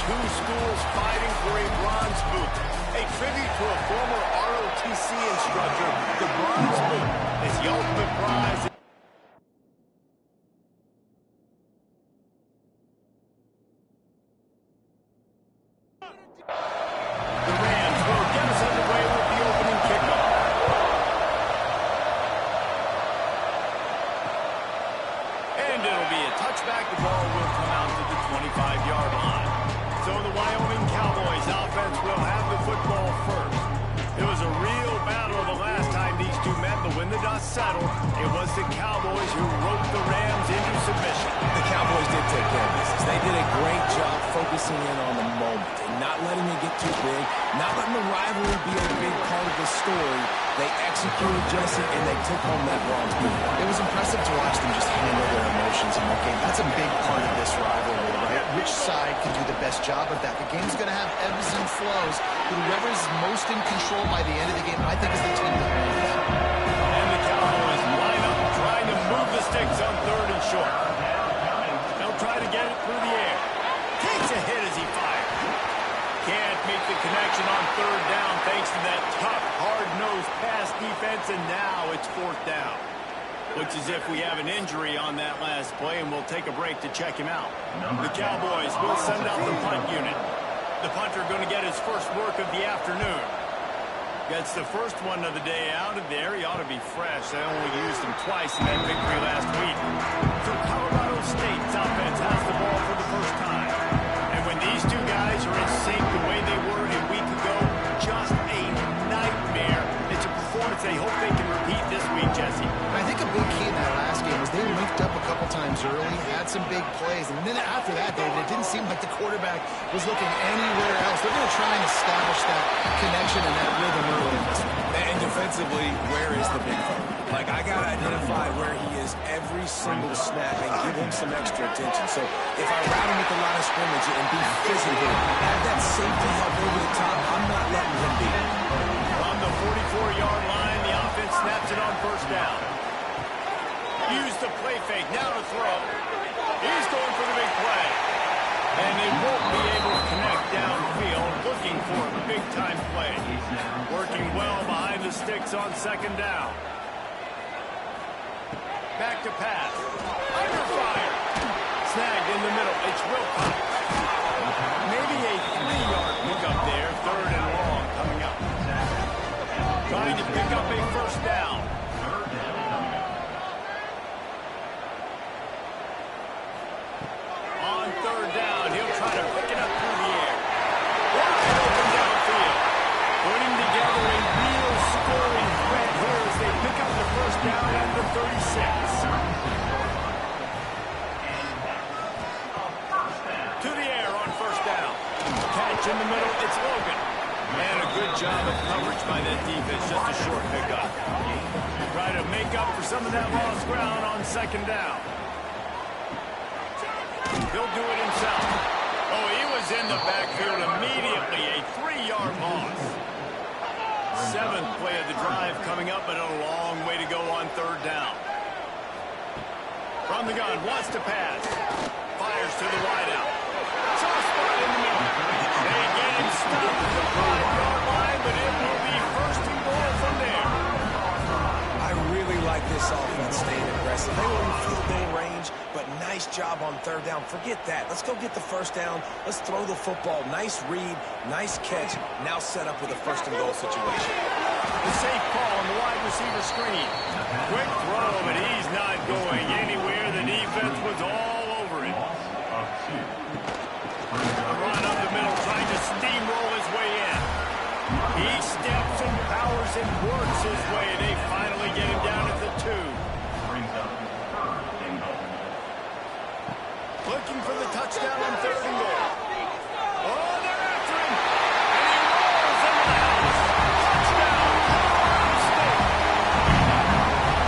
two schools fighting for a bronze boot. A tribute to a former ROTC instructor, the bronze boot is the ultimate prize. The Rams will get us underway with the opening kickoff. And it'll be a touchback. The ball will come out to the 25-yard line. So the Wyoming Cowboys offense will have the football first. It was a real battle the last time these two met, but when the dust settled, it was the Cowboys who roped the Rams into submission. The Cowboys did take care of business. They did a great job focusing in on the moment and not letting it get too big, not letting the rivalry be a big part of the story. They executed, Jesse, and they took home that bronze boot. It was impressive to watch them just handle their emotions in that game. That's a big part of this rivalry, right? Which side can do the best job of that? The game's going to have ebbs and flows, but whoever's most in control by the end of the game, I think, is the team that wins. And the Cowboys line up, trying to move the sticks on 3rd and short. They'll try to get it through the air. Takes a hit as he fires. Can't make the connection on 3rd down thanks to that tough, hard-nosed pass defense, and now it's 4th down. Looks as if we have an injury on that last play, and we'll take a break to check him out. The Cowboys will send out the punt unit. The punter going to get his first work of the afternoon. Gets the first one of the day out of there. He ought to be fresh. They only used him twice in that victory last week. So Colorado State's offense has the ball for the first time. And when these two guys are in sync the way they were a week ago, just a nightmare. It's a performance they hope they can repeat this week, Jesse. I think a big key in that last game was they linked up a couple times early, had some big plays, and then after that, David, it didn't seem like the quarterback was looking anywhere else. They're going to try and establish that connection and that rhythm early in this one. And defensively, where is the big fella? Like, I got to identify where he is every single snap and give him some extra attention. So if I route him at the line of scrimmage and be physical, have that safety help over the top, I'm not letting him beat him. From the 44-yard line, the offense snaps it on 1st down. Use the play fake, now to throw. He's going for the big play. And they won't be able to connect downfield, looking for a big-time play. Working well behind the sticks on 2nd down. Back to pass. Under fire. Snagged in the middle. It's Wilcox. Maybe a 3-yard pickup there. 3rd and long coming up. Trying to pick up a 1st down. On 3rd down, he'll try to pick it up through the air. Wide open downfield. Putting together a real scoring threat here as they pick up the 1st down at the 36. To the air on 1st down. Catch in the middle, it's Logan. And a good job of coverage by that defense, just a short pickup. Try to make up for some of that lost ground on 2nd down. He'll do it himself. Oh, he was in the backfield immediately. A 3-yard loss. 7th play of the drive coming up, but a long way to go on 3rd down. From the gun, wants to pass. Fires to the wideout. Soft spot in the middle. They get him stopped at the 5-yard line, but it will be 1st and goal from there. I really like this offense staying aggressive. They were in field goal range, but nice job on 3rd down. Forget that. Let's go get the 1st down. Let's throw the football. Nice read, nice catch. Now set up with a 1st and goal situation. The safe call on the wide receiver screen. Quick throw, but he's not going anywhere. The defense was all over it. A run up the middle, trying to steamroll his way in. He steps and powers and works his way, and they finally get him down at the 2. Looking for the touchdown on 3rd and goal. Oh, they're after him. And he rolls into the house. Touchdown, Colorado State.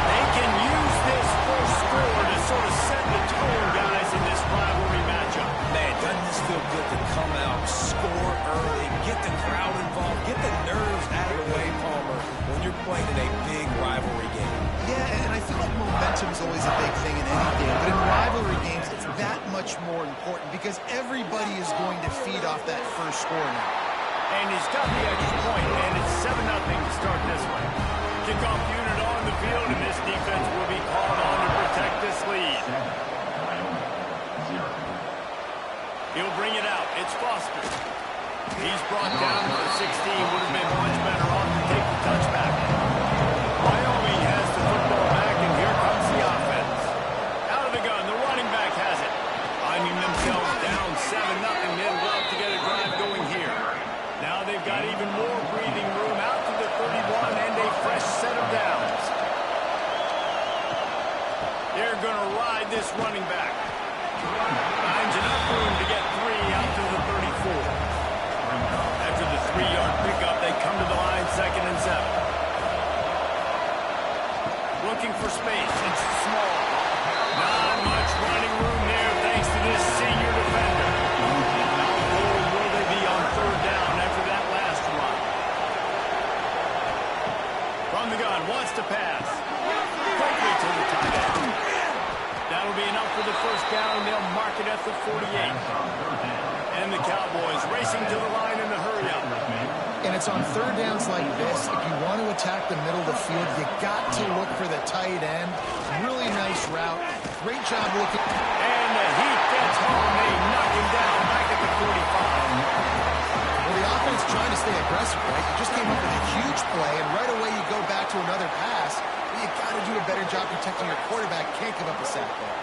They can use this first score to sort of set the tone, guys, in this rivalry matchup. Man, doesn't this feel good to come out, score early, get the crowd involved, get the nerves out of the way, Palmer, when you're playing in a big rivalry game. Yeah, and I feel like momentum is always a big thing in any game, but in rivalry games, it's that much more important. important because everybody is going to feed off that first score now. And he's got the extra point, and it's 7-0 to start this one. Kickoff unit on the field, and this defense will be called on to protect this lead. He'll bring it out. It's Foster. He's brought down to the 16. Would have been much better off to take the touchback. Wyoming has the football back, and here comes the offense. Out of the gun, the running back has it. Finding themselves down 7-0, they'd love to get a drive going here. Now they've got even more breathing room out to the 31 and a fresh set of downs. They're going to ride this running back. Finds enough room to get 3 out to the 34. After the 3-yard pickup, they come to the line 2nd and 7. Looking for space. It's small. Not much running room there thanks to this senior defender. How bold will they be on 3rd down after that last run? From the gun, wants to pass. Quickly to the tight end. That'll be enough for the 1st down. They'll mark it at the 48. And the Cowboys racing to the line in the hurry-up. And it's on 3rd downs like this. If you want to attack the middle of the field, you got to look for the tight end. Really nice route. Great job looking. And the heat gets home. They knock him down back at the 45. Well, the offense trying to stay aggressive, right? You just came up with a huge play, and right away you go back to another pass. You got to do a better job protecting your quarterback. Can't give up a sack there.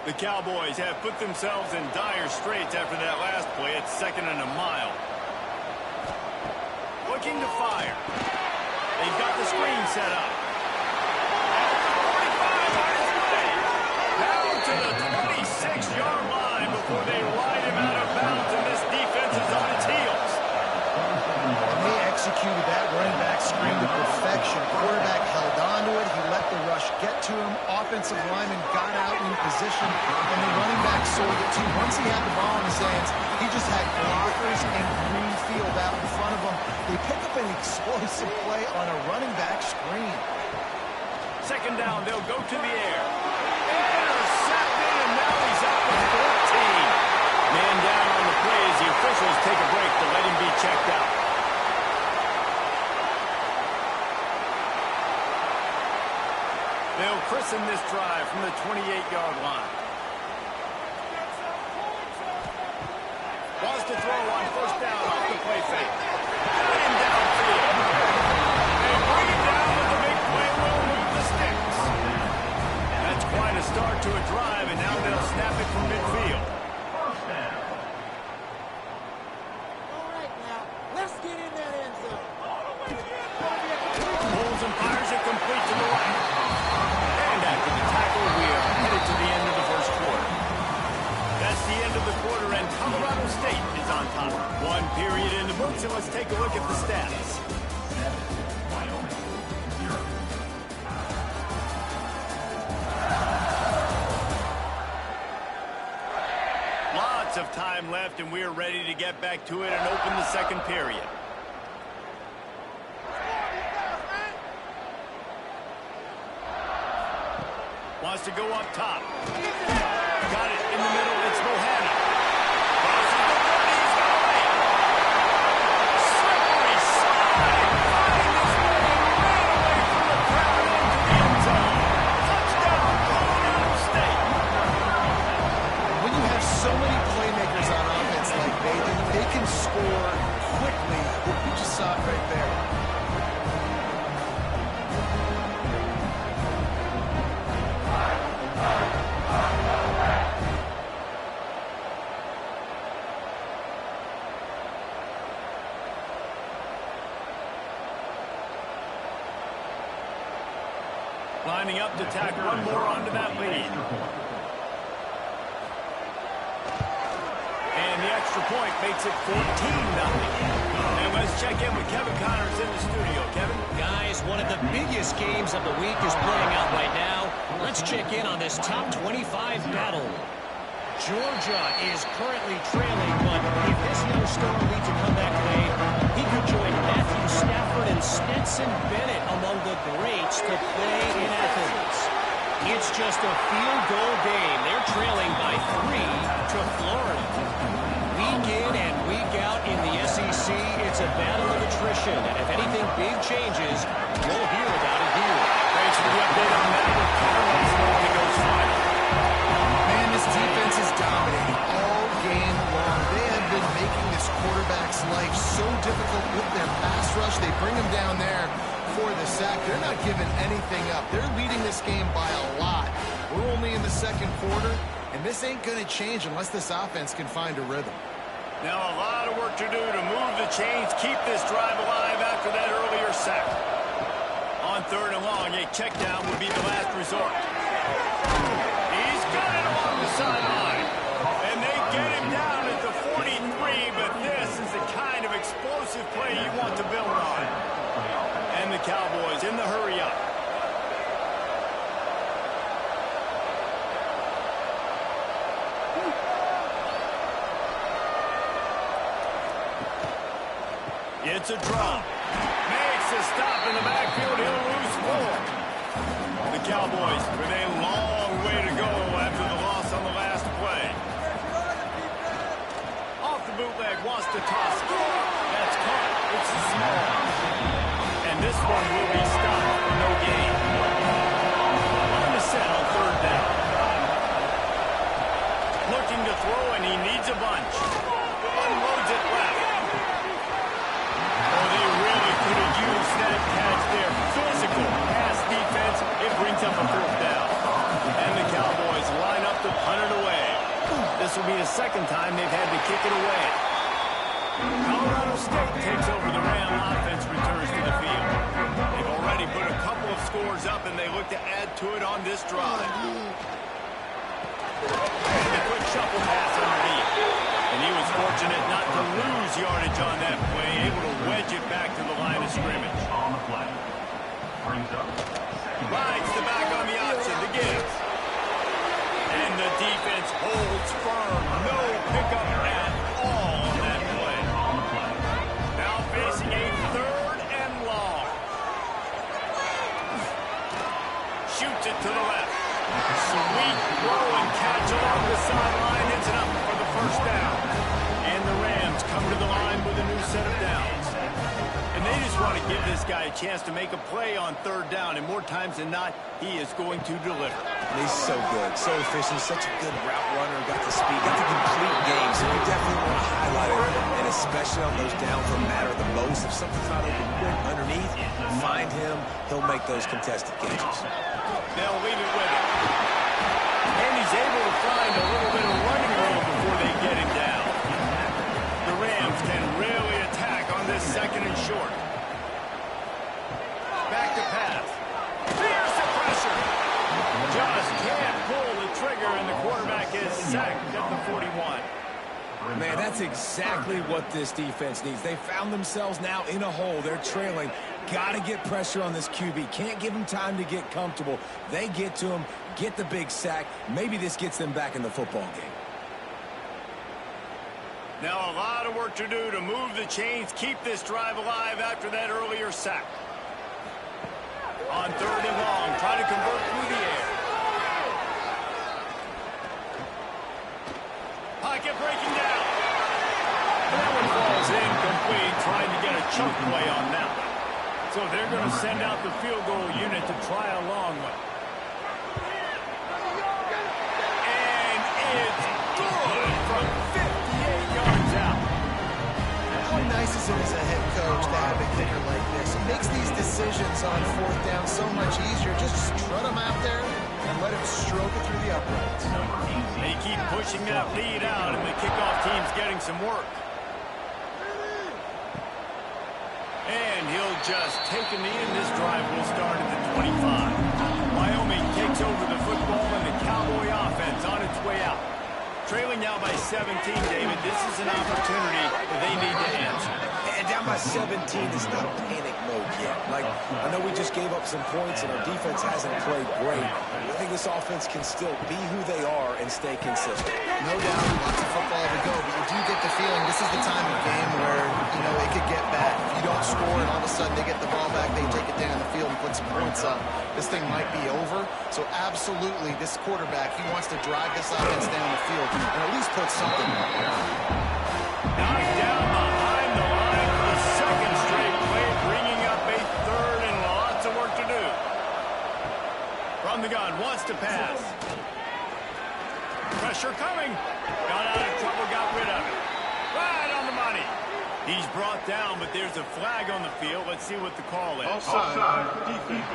The Cowboys have put themselves in dire straits after that last play. It's 2nd and a mile. Looking to fire. They've got the screen set up. At the 45 on his way. Down to the 26-yard line before they ride him out of bounds, and this defense is on its heels. And they executed that running back screen to perfection. Quarterback held on to it. He let the rush get to him. Offensive lineman got out in position, and the running back sold it too. Once he had the ball in his hands, he just had blockers and green field out in front of him. They pick up an explosive play on a running back screen. 2nd down, they'll go to the air. Intercepted, and now he's out to 14. Man down on the play as the officials take a break to let him be checked out. They'll christen this drive from the 28-yard line. Wants to throw on 1st down off the play fake. Got him downfield. They bring him down, but the big play will move the sticks. That's quite a start to a drive, and now they'll snap it from midfield. All right, now, let's get in that end zone. Pulls and fires it complete to the right. And after the tackle, we are headed to the end of the 1st quarter. That's the end of the quarter, and Colorado State is on top. 1 period in the books, and let's take a look at the stats. Lots of time left, and we're ready to get back to it and open the 2nd period. Wants to go up top. Got it in the middle. It's Mohana. Crosses the 30. He's got away. Slippery slide. Finding his way and ran away from the crowd into the end zone. Touchdown, Colorado State. When you have so many playmakers on offense like they can score quickly. You just saw it right there. Lining up to tack one more onto that lead. And the extra point makes it 14-0. And let's check in with Kevin Connors in the studio. Kevin? Guys, one of the biggest games of the week is playing out right now. Let's check in on this top 25 battle. Georgia is currently trailing, but if this young star leads a comeback today, he could join Matthew Stafford and and Stetson Bennett among the greats to play in Athens. It's just a field goal game. They're trailing by 3 to Florida. Week in and week out in the SEC, it's a battle of attrition. And if anything big changes, we'll hear about it here. Thanks for the update on that. Carlos only goes final. Man, this defense is dominating all game long. They have been making this quarterback's life so difficult with their pass rush. They bring him down there for the sack. They're not giving anything up. They're leading this game by a lot. We're only in the second quarter, and this ain't going to change unless this offense can find a rhythm. Now a lot of work to do to move the chains, keep this drive alive after that earlier sack. On 3rd and long, a check down would be the last resort. He's got it along the sideline. And they get him down at the 43, but this is the kind of explosive play you want to build on. And the Cowboys in the hurry up. It's a drop. Makes a stop in the backfield. He'll lose 4. The Cowboys with a long way to go after the loss on the last play. Off the bootleg, wants to toss. That's caught. It's small. And this one will be stopped. No gain. On the set on 3rd down. Looking to throw, and he needs a bunch. Unloads it left. Could have used that catch there. Physical pass defense. It brings up a 4th down. And the Cowboys line up to punt it away. This will be the 2nd time they've had to kick it away. Colorado State takes over. The Ram offense returns to the field. They've already put a couple of scores up, and they look to add to it on this drive. And a quick shuffle pass underneath. And he was fortunate not to lose yardage on that play, able to wedge it back to the line of scrimmage. On the play. Brings up. Rides the back on the option to Gibbs. And the defense holds firm. No pickup at all on that play. Now facing a 3rd and long. Shoots it to the left. Sweet throw and catch along the sideline. It's enough for the 1st down. And the Rams come to the line with a new set of downs. And they just want to give this guy a chance to make a play on 3rd down. And more times than not, he is going to deliver. He's so good, so efficient, such a good route runner, got the speed, got the complete game. So we definitely want to highlight it, and especially on those downs that matter the most. If something's not open quick underneath, find him. He'll make those contested catches. They'll leave it with him. And he's able to find a little bit of running room before they get him down. The Rams can really attack on this 2nd and short. Back to pass. Fierce the pressure. Just can't pull the trigger, and the quarterback is sacked at the 41. Man, that's exactly what this defense needs. They found themselves now in a hole. They're trailing. Got to get pressure on this QB. Can't give him time to get comfortable. They get to him, get the big sack. Maybe this gets them back in the football game. Now a lot of work to do to move the chains, keep this drive alive after that earlier sack. On 3rd and long, try to convert through the air. Pocket breaking down. That one falls incomplete, trying to get a choke play on that one. So they're going to send out the field goal unit to try a long one. And it's good from 58 yards out. How nice is it as a head coach to have a kicker like this? It makes these decisions on 4th down so much easier. Just strut him out there and let him stroke it through the uprights. They keep pushing that lead out, and the kickoff team's getting some work. And he'll just take a knee, and this drive will start at the 25. Wyoming takes over the football, and the Cowboy offense on its way out. Trailing now by 17, David. This is an opportunity that they need to answer. And down by 17, it's not panic mode yet. Like, I know we just gave up some points and our defense hasn't played great. I think this offense can still be who they are and stay consistent. No doubt, lots of football to go, but you do get the feeling this is the time of game where, you know, it could get bad. If you don't score and all of a sudden they get the ball back, they take it down the field and put some points up, this thing might be over. So absolutely, this quarterback, he wants to drive this offense down the field and at least put something on. Knocked down behind the line for the second straight play, bringing up a third and lots of work to do. From the gun, wants to pass. Pressure coming. Got out of trouble, got rid of it. Right on the money. He's brought down, but there's a flag on the field. Let's see what the call is. Offside. Defense.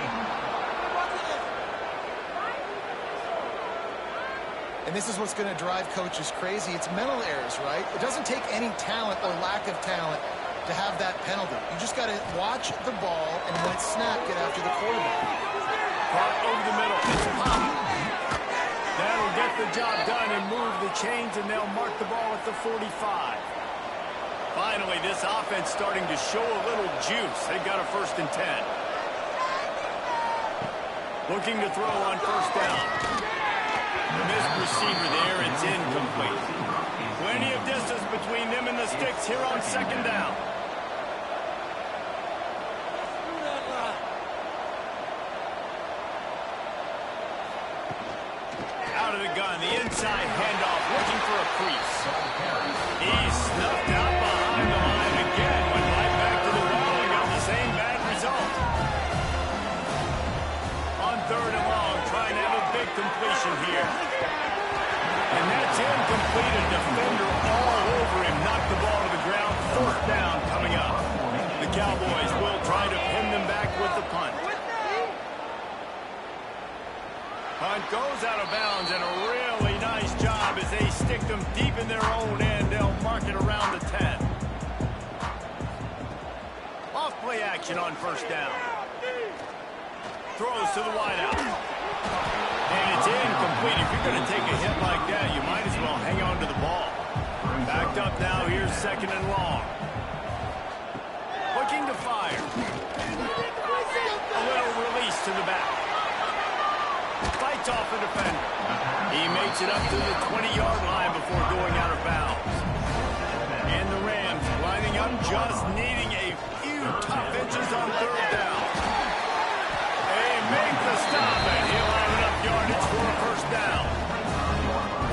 And this is what's going to drive coaches crazy. It's mental errors, right? It doesn't take any talent or lack of talent to have that penalty. You just got to watch the ball and when it's snapped, get after the quarterback. Caught over the middle. It's popped. That'll get the job done and move the chains, and they'll mark the ball at the 45. Finally, this offense starting to show a little juice. They've got a 1st and 10. Looking to throw on 1st down. Missed receiver there. It's incomplete. Plenty of distance between them and the sticks here on 2nd down. Out of the gun, the inside handoff, looking for a crease. He's snuffed out behind the line again. Went right back to the wall and got the same bad result. On 3rd and long, trying to have a big completion here. And that's incomplete. A defender all over him. Knocked the ball to the ground. 4th down coming up. The Cowboys will try to pin them back with the punt. Punt goes out of bounds, and a really nice job as they stick them deep in their own end. They'll mark it around the 10. Off play action on 1st down. Throws to the wideout. And it's incomplete. If you're going to take a hit like that, you might as well hang on to the ball. Backed up now. Here's 2nd and long. Looking to fire. A little release to the back. Fights off the defender. He makes it up to the 20-yard line before going out of bounds. And the Rams lining up, just needing a few tough inches on 3rd down. They make the stop, and he'll have enough yardage for a 1st down.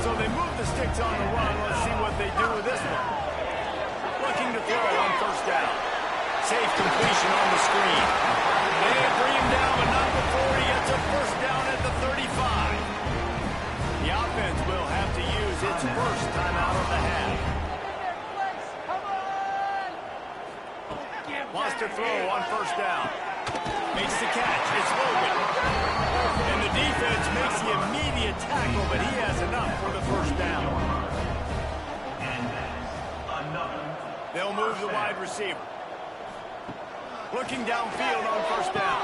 So they move the sticks on the run. Let's see what they do with this one. Looking to throw on 1st down. Safe completion on the screen. They bring him down, but not before he gets a 1st down at the 35. The offense will have to use its 1st timeout of the half. Wants to throw on 1st down. Makes the catch. It's Logan. And the defense makes the immediate tackle, but he has enough for the 1st down. They'll move the wide receiver. Looking downfield on 1st down.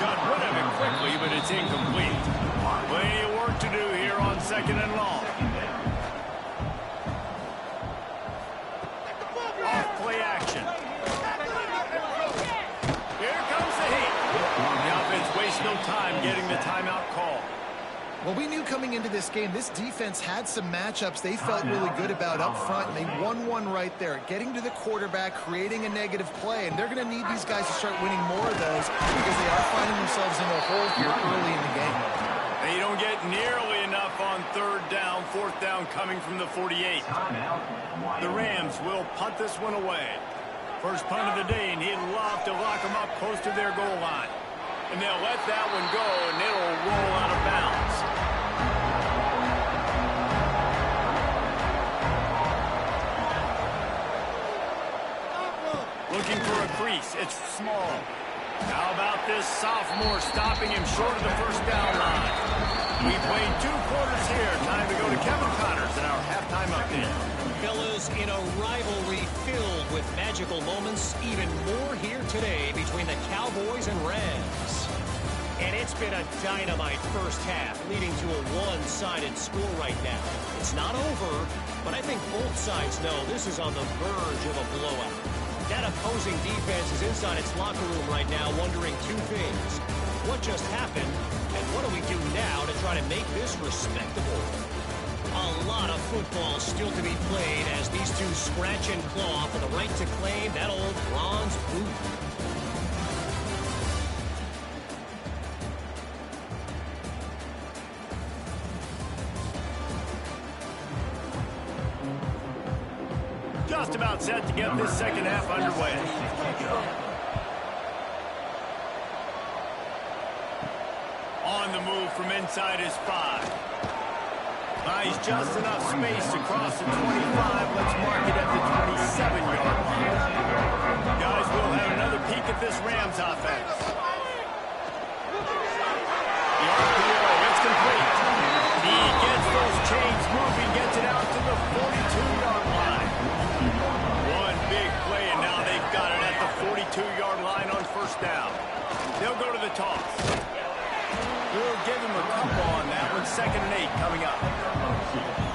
Got rid of it quickly, but it's incomplete. Plenty of work to do here on 2nd and long. Off play action. Here comes the heat. The offense wastes no time getting the timeout call. Well, we knew coming into this game, this defense had some matchups they felt really good about up front, and they won one right there, getting to the quarterback, creating a negative play, and they're going to need these guys to start winning more of those because they are finding themselves in a hole here early in the game. They don't get nearly enough on 3rd down, 4th down coming from the 48. The Rams will punt this one away. First punt of the day, and he'd love to lock them up close to their goal line. And they'll let that one go, and it'll roll out of bounds. Looking for a crease. It's small. How about this sophomore stopping him short of the 1st down line? We played 2 quarters here. Time to go to Kevin Connors in our halftime update. Fellas, in a rivalry filled with magical moments, even more here today between the Cowboys and Rams. And it's been a dynamite 1st half, leading to a one-sided score right now. It's not over, but I think both sides know this is on the verge of a blowout. That opposing defense is inside its locker room right now wondering two things. What just happened, and what do we do now to try to make this respectable? A lot of football still to be played as these two scratch and claw for the right to claim that old bronze boot. Just about set to get this second half underway. On the move from inside his 5. Buys just enough space to cross the 25. Let's mark it at the 27-yard line. Guys, we'll have another peek at this Rams offense. The RPO, it's complete. He gets those chains moving, gets it out to the 42-yard line. One big play, and now they've got it at the 42-yard line on first down. They'll go to the toss. We'll give him a couple on that one. 2nd and 8 coming up.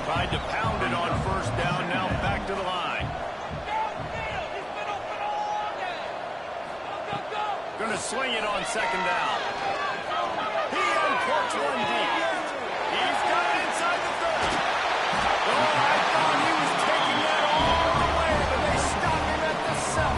Tried to pound it on first down. Now back to the line. Going to swing it on 2nd down. He uncorks one deep. He's got it inside the 30. Oh, I thought he was taking that all the way, but they stopped him at the 7.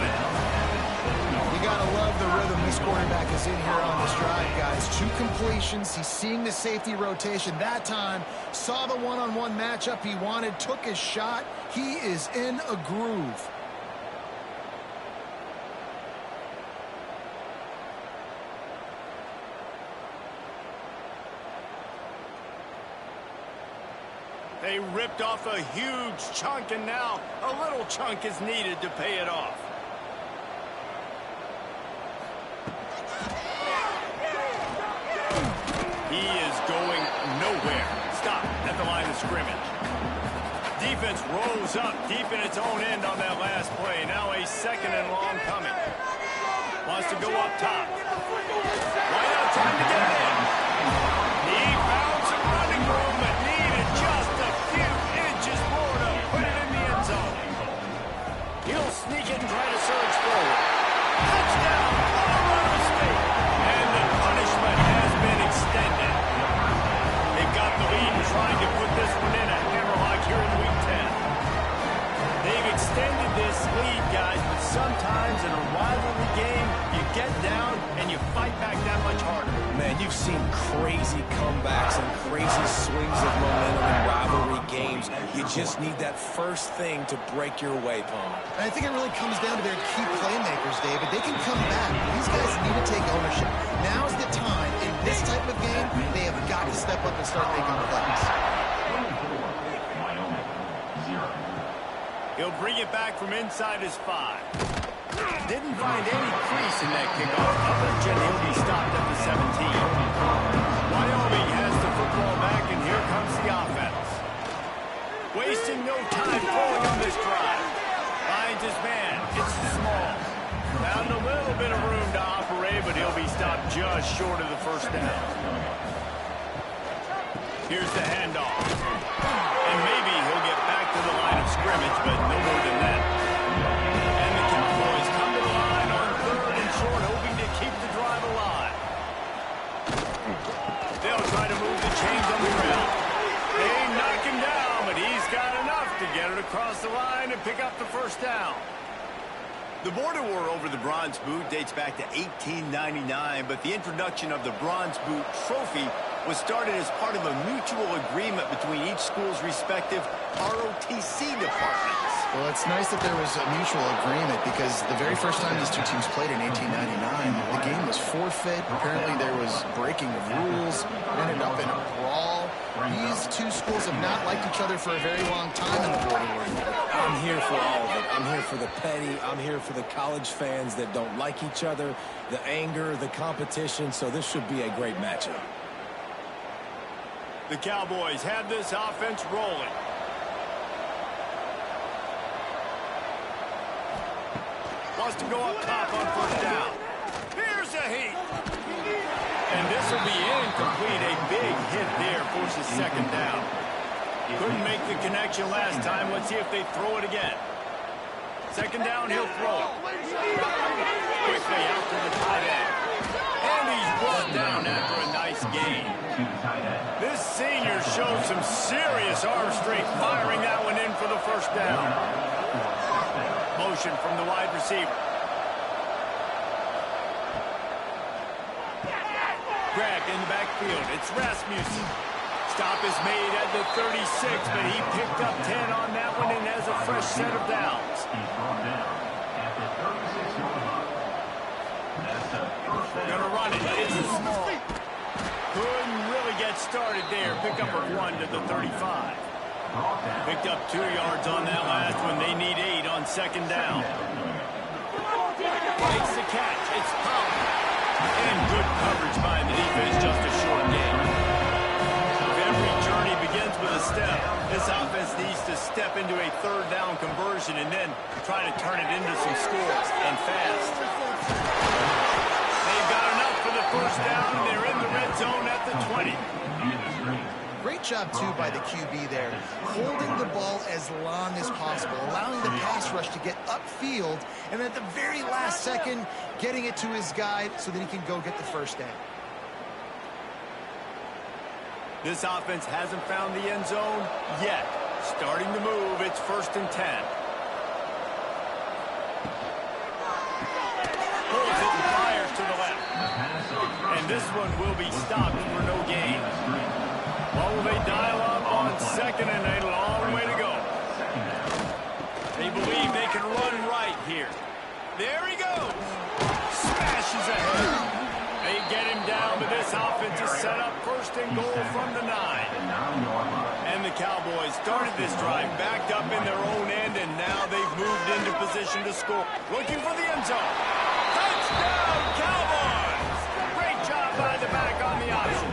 You got to love the rhythm this quarterback is in here on this drive, guys. 2 completions. He's seeing the safety rotation. That time, saw the one-on-one matchup he wanted, took his shot. He is in a groove. They ripped off a huge chunk, and now a little chunk is needed to pay it off. He is going nowhere. Stop at the line of scrimmage. Defense rolls up deep in its own end on that last play. Now a 2nd and long coming. Wants to go up top. Right out, time to get it in. He found some running room, but needed just a few inches more to put it in the end zone. He'll sneak it and try to surge forward. Touchdown, Colorado State. And the punishment has been extended. They've got the lead and trying to put this one in a hammerlock here in Week 10. They've extended this lead, guys, but sometimes in a rivalry game, you get down and you fight back that much harder. Man, you've seen crazy comebacks and crazy swings of momentum in rivalry games. You just need that first thing to break your way, Palmer. And I think it really comes down to their key playmakers, David. They can come back. These guys need to take ownership. Now is the time. In this type of game, they have got to step up and start making plays. He'll bring it back from inside his 5. Didn't find any crease in that kickoff coverage, and he'll be stopped at the 17. Wyoming has the football back, and here comes the offense. Wasting no time throwing on this drive. Finds his man. It's small. Found a little bit of room to operate, but he'll be stopped just short of the first down. Here's the handoff. And maybe he'll get back to the line of scrimmage, but no more than that. And the Cowboys come to the line on 3rd and short, hoping to keep the drive alive. They'll try to move the chains on the ground. They knock him down, but he's got enough to get it across the line and pick up the first down. The border war over the bronze boot dates back to 1899, but the introduction of the bronze boot trophy was started as part of a mutual agreement between each school's respective ROTC departments. Well, it's nice that there was a mutual agreement because the very first time these two teams played in 1899, the game was forfeit. Apparently there was breaking of rules. It ended up in a brawl. These two schools have not liked each other for a very long time in the border war. I'm here for all of it. I'm here for the petty. I'm here for the college fans that don't like each other, the anger, the competition. So this should be a great matchup. The Cowboys have this offense rolling. Wants to go up top on first down. Here's a heat. And this will be incomplete. A big hit there forces 2nd down. Couldn't make the connection last time. Let's see if they throw it again. Second down, he'll throw. Quickly out to the tight end. And he's brought down after a nice gain. This senior shows some serious arm strength, firing that one in for the first down. Motion from the wide receiver. Greg in the backfield. It's Rasmussen. Stop is made at the 36, but he picked up 10 on that one and has a fresh set of downs. Gonna run it. It's a small. Couldn't really get started there. Pick up a 1 to the 35. Picked up 2 yards on that last one. They need 8 on second down. Makes the catch. It's Powell. And good coverage by the defense. Just a short game. Every journey begins with a step. This offense needs to step into a third down conversion and then try to turn it into some scores, and fast. They've got enough for the first down, and they're in the red zone at the 20. Great job, too, by the QB there, holding the ball as long as possible, allowing the pass rush to get upfield, and at the very last second, getting it to his guy so that he can go get the first down. This offense hasn't found the end zone yet. Starting to move, it's 1st and 10. Pulls it and fires to the left. And this one will be stopped for no gain. Oh, they dial up on second and a long way to go. They believe they can run right here. There he goes. Smashes ahead. They get him down, but this offense is set up 1st and goal from the 9. And the Cowboys started this drive, backed up in their own end, and now they've moved into position to score. Looking for the end zone. Touchdown, Cowboys! Great job by the back on the option.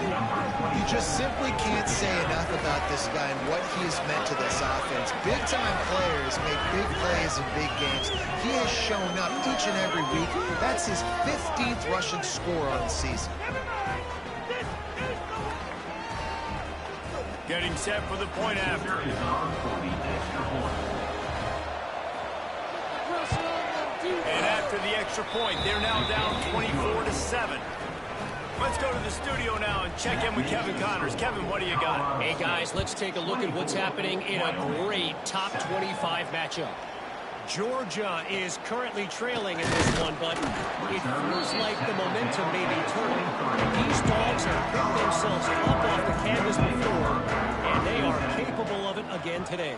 You just simply can't say enough about this guy and what he has meant to this offense. Big-time players make big plays in big games. He has shown up each and every week. That's his 15th rushing score on the season. Getting set for the point after. And after the extra point, they're now down 24-7. Let's go to the studio now and check in with Kevin Connors. Kevin, what do you got? Hey, guys, let's take a look at what's happening in a great top 25 matchup. Georgia is currently trailing in this one, but it feels like the momentum may be turning. These dogs have picked themselves up off the canvas before, and they are capable of it again today.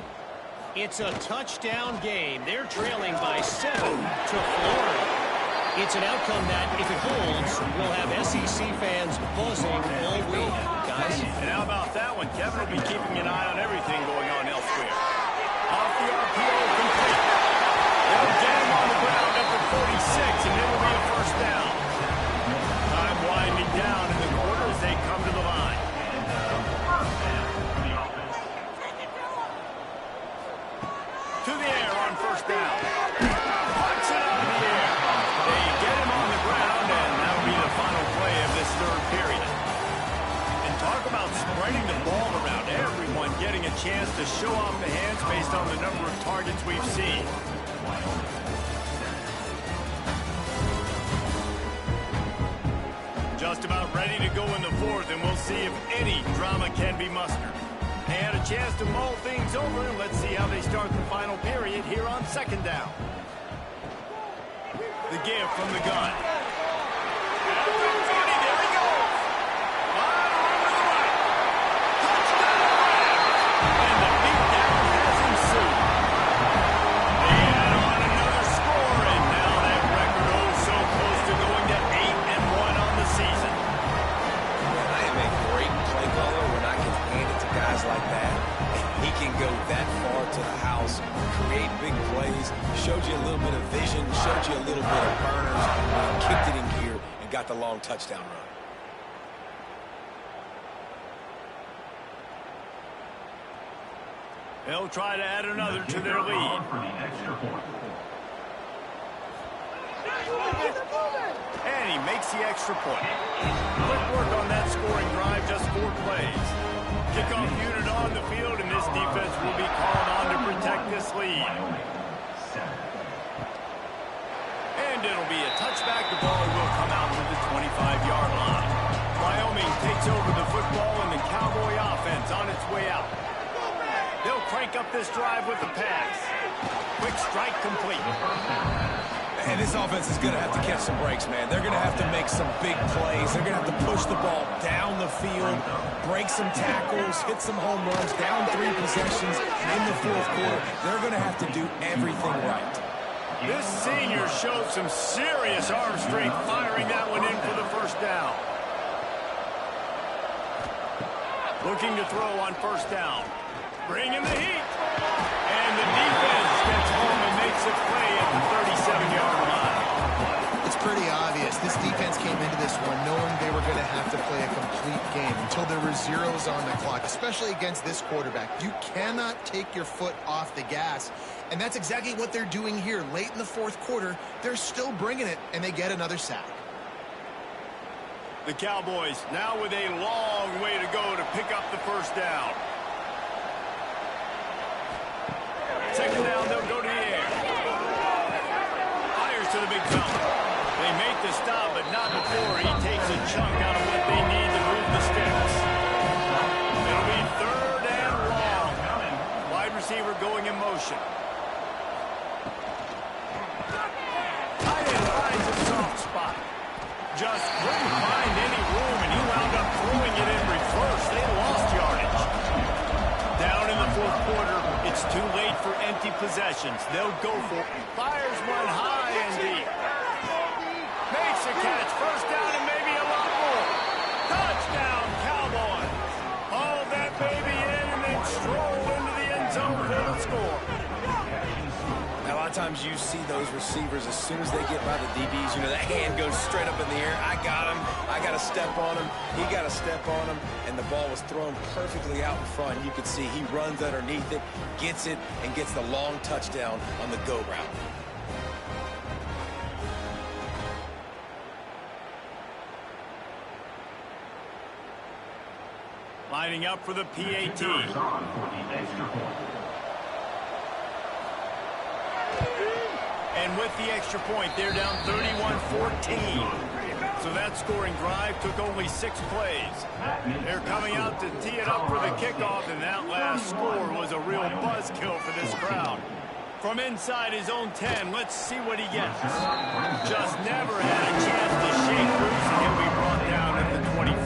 It's a touchdown game. They're trailing by 7 to Florida. It's an outcome that, if it holds, will have SEC fans buzzing all week, guys. And how about that one? Kevin will be keeping an eye on everything going on elsewhere. Off the RPO, complete. They'll get him on the ground at the 46, and it will be a first down. Time winding down in the quarter as they come to the line. To the air on first down. Puts it up in the air. They get him on the ground, and that'll be the final play of this third period. And talk about spreading the ball around. Everyone getting a chance to show off the hands based on the number of targets we've seen. Just about ready to go in the fourth, and we'll see if any drama can be mustered. They had a chance to mull things over, and let's see how they start the final period here on second down. The give from the gun. At the 20, there he goes. Wide over to the right. Touchdown! And the beatdown has ensued. They add on another score, and now that record oh so close to going to 8-1 on the season. Man, I am a great play caller when I can hand it to guys like that. He can go that far to the house, create big plays, showed you a little bit of vision, showed you a little bit of burners, kicked it in gear, and got the long touchdown run. They'll try to add another to their lead. And he makes the extra point. Quick work on that scoring drive, just 4 plays. Kickoff unit on the field, and this defense will be called on to protect this lead. it'll be a touchback. The ball will come out to the 25-yard line. Wyoming takes over the football, and the Cowboy offense on its way out. They'll crank up this drive with the pass. Quick strike complete. And this offense is going to have to catch some breaks, man. They're going to have to make some big plays. They're going to have to push the ball down the field, break some tackles, hit some home runs, down 3 possessions in the fourth quarter. They're going to have to do everything right. This senior showed some serious arm strength firing that one in for the first down. Looking to throw on first down. Bringing the heat. And the defense gets home and makes a play at the 37-yard line. It's pretty obvious. This defense came into this one knowing they were going to have to play a complete game until there were zeros on the clock, especially against this quarterback. You cannot take your foot off the gas, and that's exactly what they're doing here. Late in the fourth quarter, they're still bringing it, and they get another sack. The Cowboys now with a long way to go to pick up the first down. Second down, they'll go to the air. Fires to the big fella. They make the stop, but not before he takes a chunk out of what they need to move the sticks. It'll be third and long. Wide receiver going in motion. Tight end finds a soft spot. Just couldn't find any room, and he wound up throwing it in reverse. They lost yardage. Down in the fourth quarter, it's too late for empty possessions. They'll go for it. Fires one high and deep. Makes a catch. First down and maybe a lot more. Touchdown, Cowboys. Haul that baby in and then stroll into the end zone for the score. A lot of times you see those receivers, as soon as they get by the DBs, you know, that hand goes straight up in the air. I got him. I got to step on him. He got to step on him. And the ball was thrown perfectly out in front. You can see he runs underneath it, gets it, and gets the long touchdown on the go route. Lining up for the PAT. And with the extra point, they're down 31-14. So that scoring drive took only 6 plays. They're coming out to tee it up for the kickoff, and that last score was a real buzzkill for this crowd. From inside his own 10, let's see what he gets. Just never had a chance to shake loose, and he'll be brought down at the 24.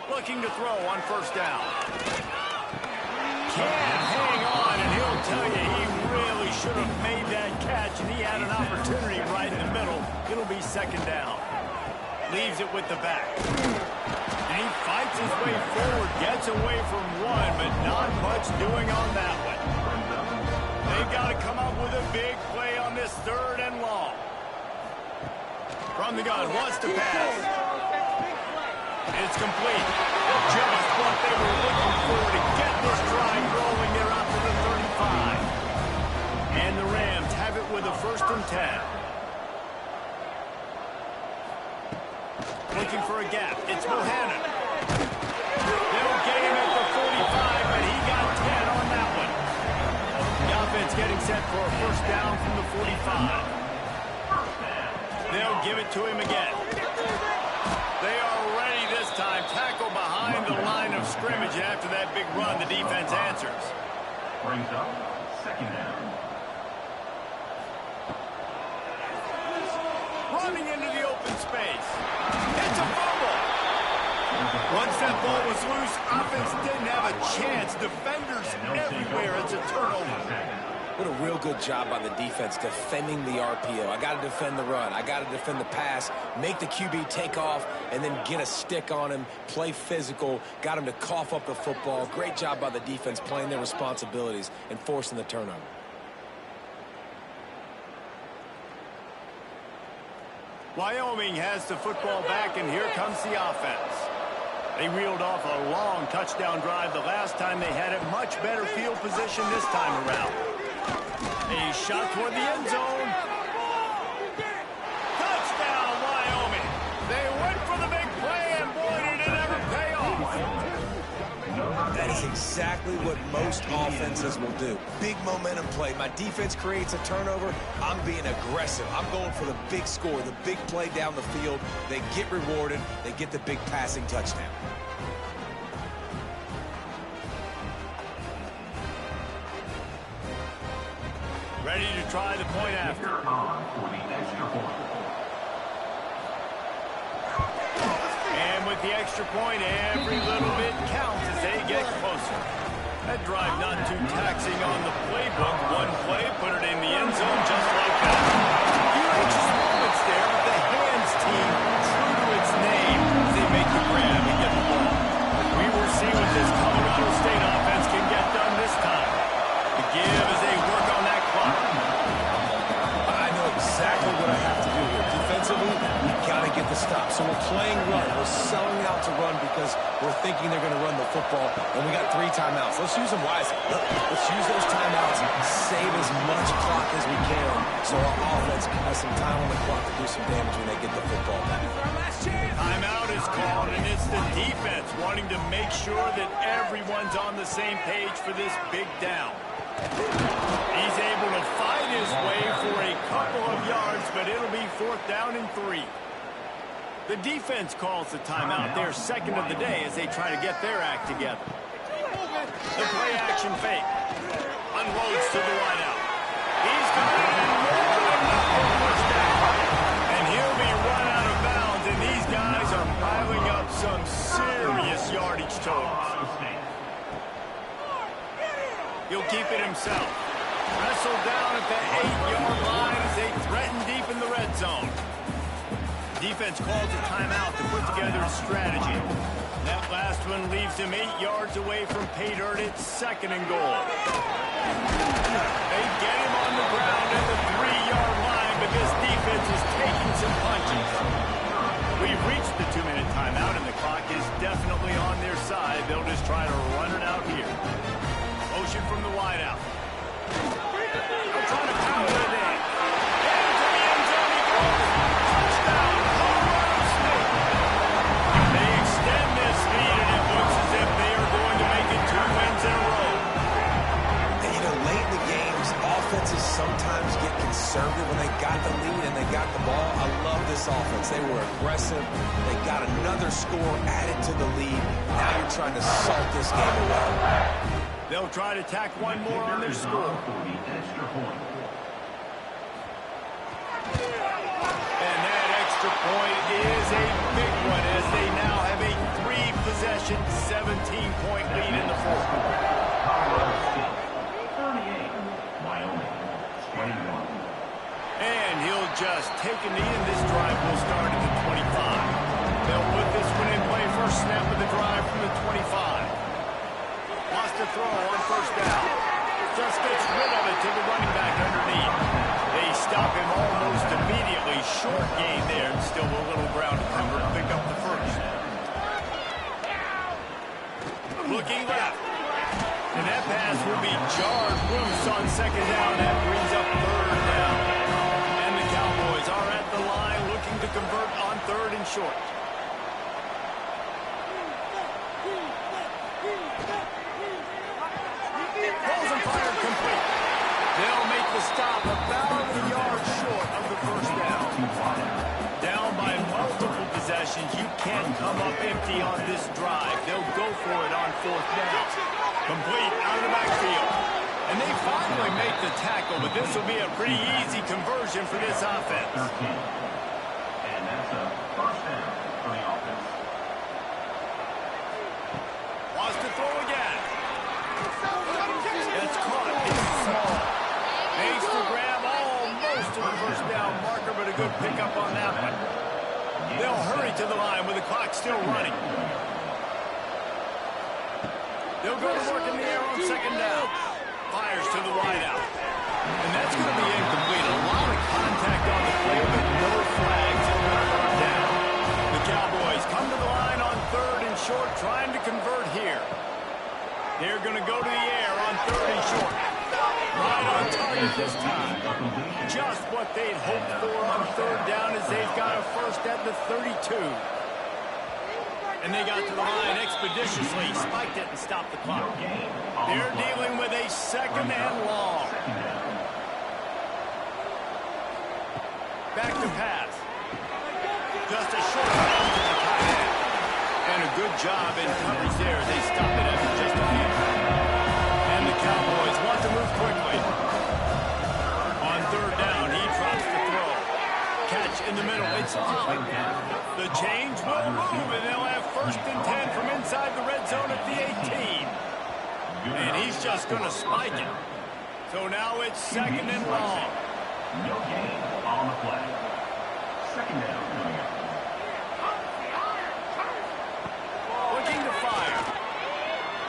Looking to throw on first down. Can't hang on, and he'll tell you he really should have made that catch, and he had an opportunity right in the middle. It'll be second down. Leaves it with the back. And he fights his way forward, gets away from one, but not much doing on that one. They've got to come up with a big play on this third and long. From the gun, wants to pass. It's complete. Just what they were looking for to get this drive rolling. They're out to the 35. And the Rams have it with a 1st and 10. Looking for a gap. It's Bohannon. They'll get him at the 45, but he got 10 on that one. The offense getting set for a first down from the 45. They'll give it to him again. They are ready this time. Tackle behind the line of scrimmage. And after that big run, the defense answers. Brings up second down. Running into the open space. It's a fumble. Once that ball was loose, offense didn't have a chance. Defenders everywhere. It's a turnover. What a real good job by the defense defending the RPO. I got to defend the run. I got to defend the pass, make the QB take off, and then get a stick on him, play physical, got him to cough up the football. Great job by the defense playing their responsibilities and forcing the turnover. Wyoming has the football back, and here comes the offense. They reeled off a long touchdown drive the last time they had it. Much better field position this time around. A shot toward the end zone. Touchdown, Wyoming. They went for the big play, and boy, did it ever pay off. That is exactly what most offenses will do. Big momentum play. My defense creates a turnover. I'm being aggressive. I'm going for the big score, the big play down the field. They get rewarded. They get the big passing touchdown. Ready to try the point after. For the extra point. And with the extra point, every little bit counts as they get closer. That drive not too taxing on the playbook. One play, put it in the end zone just like that. A few anxious moments there, but the hands team, true to its name, as they make the grab and get the ball. We will see what this Colorado State offense can get done this time. The give as they work on that clock. I know exactly what I have to do here. Defensively, we got to get the stop. So we're playing run. We're selling out to run because we're thinking they're going to run the football, and we got 3 timeouts. Let's use them wisely. Let's use those timeouts, save as much clock as we can so our offense has some time on the clock to do some damage when they get the football back. Timeout is called, and it's the defense wanting to make sure that everyone's on the same page for this big down. He's able to fight his way for a couple of yards, but it'll be 4th down and 3. The defense calls the timeout, their second of the day, as they try to get their act together. The play action fake. Unloads to the wideout. He's got it in more than enough for a first down. And he'll be run out of bounds, and these guys are piling up some serious yardage totals. He'll keep it himself. Wrestled down at the 8-yard line as they threaten deep in the red zone. Defense calls a timeout to put together a strategy. That last one leaves him 8 yards away from pay dirt. It's 2nd and goal. They get him on the ground at the 3-yard line, but this defense is taking some punches. We've reached the 2-minute timeout, and the clock is definitely on their side. They'll just try to run it out here. Motion from the wideout. They're trying to power it in. Into the end zone he goes. Touchdown, Colorado State. They extend this lead, and it looks as if they are going to make it 2 wins in a row. And, you know, late in the games, offenses sometimes get conservative when they got the lead and they got the ball. I love this offense. They were aggressive. They got another score added to the lead. Now you're trying to salt this game away. They'll try to tack one more on their score. For the extra point. And that extra point is a big one as they now have a 3-possession, 17-point lead in the 4th. Colorado State, 38. Wyoming, 21. And he'll just take a knee, and this drive will start at the 25. They'll put this one in play. First snap of the drive from the 25. Lost to throw on 1st down. Just gets rid of it to the running back underneath. They stop him almost immediately. Short gain there, and still a little ground to cover to pick up the 1st. Looking left. And that pass will be jarred loose on 2nd down. That brings up 3rd down. And the Cowboys are at the line looking to convert on 3rd and short. Balls and fired complete. They'll make the stop about a yard short of the 1st down. Down by multiple possessions. You can't come up empty on this drive. They'll go for it on 4th down. Complete out of the backfield. And they finally make the tackle, but this will be a pretty easy conversion for this offense. 13. And that's a first down for the offense. Wants to throw again. That's caught. It's small. Makes the grab almost to the 1st down marker, but a good pickup on that one. They'll hurry to the line with the clock still running. They'll go to work in the air on 2nd down. Fires to the wideout. And that's going to be incomplete. A lot of contact on the play, but no flags in the 3rd down. The Cowboys come to the line on 3rd and short, trying to convert here. They're going to go to the air on 3rd and short. Right on target this time. Just what they'd hoped for on 3rd down as they've got a 1st at the 32. And they got to the line expeditiously, spiked it and stopped the clock. They're dealing with a second and long. Back to pass. Just a short pass to the tight end. And a good job in coverage there. They stop it after just a few. And the Cowboys want to move quickly. On third down, he drops the throw. Catch in the middle. It's Pollard. The change will move, and they'll have 1st and 10 from inside the red zone at the 18. And he's just going to spike it. So now it's 2nd and long. No gain on the play. 2nd down coming up. Looking to fire.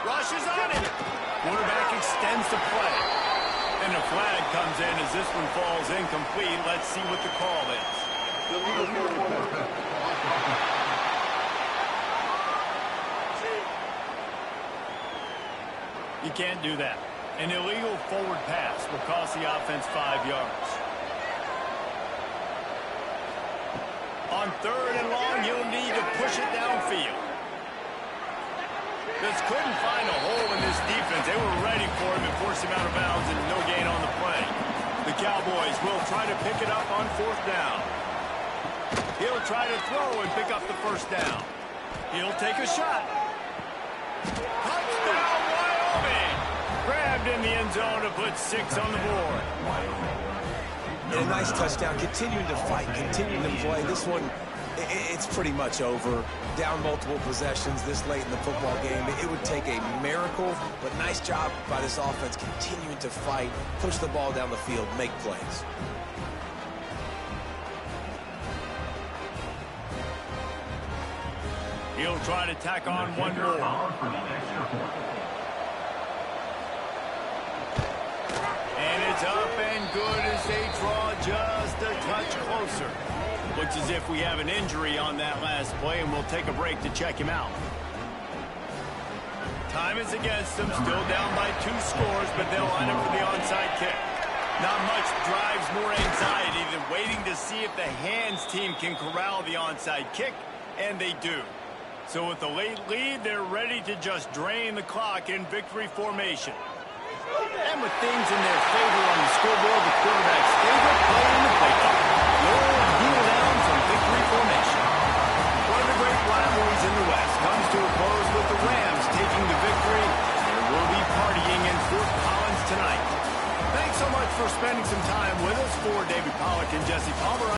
Rushes on it. Quarterback extends the play. And a flag comes in as this one falls incomplete. Let's see what the call is. You can't do that. An illegal forward pass will cost the offense 5 yards. On 3rd and long, you'll need to push it downfield. Just couldn't find a hole in this defense. They were ready for him and forced him out of bounds, and no gain on the play. The Cowboys will try to pick it up on 4th down. He'll try to throw and pick up the 1st down. He'll take a shot. Touchdown, Wyoming! Grabbed in the end zone to put 6 on the board. And a nice touchdown, continuing to fight, continuing to play. This one, it's pretty much over. Down multiple possessions this late in the football game. It would take a miracle, but nice job by this offense continuing to fight, push the ball down the field, make plays. He'll try to tack on one more. And it's up and good as they draw just a touch closer. Looks as if we have an injury on that last play, and we'll take a break to check him out. Time is against them, still down by 2 scores, but they'll line up for the onside kick. Not much drives more anxiety than waiting to see if the hands team can corral the onside kick, and they do. So with the late lead, they're ready to just drain the clock in victory formation. And with things in their favor on the scoreboard, the quarterback's favorite play in the playbook. You'll kneel down from victory formation. One of the great rivalries in the West comes to a close with the Rams taking the victory. There will be partying in Fort Collins tonight. Thanks so much for spending some time with us. For David Pollack and Jesse Palmer.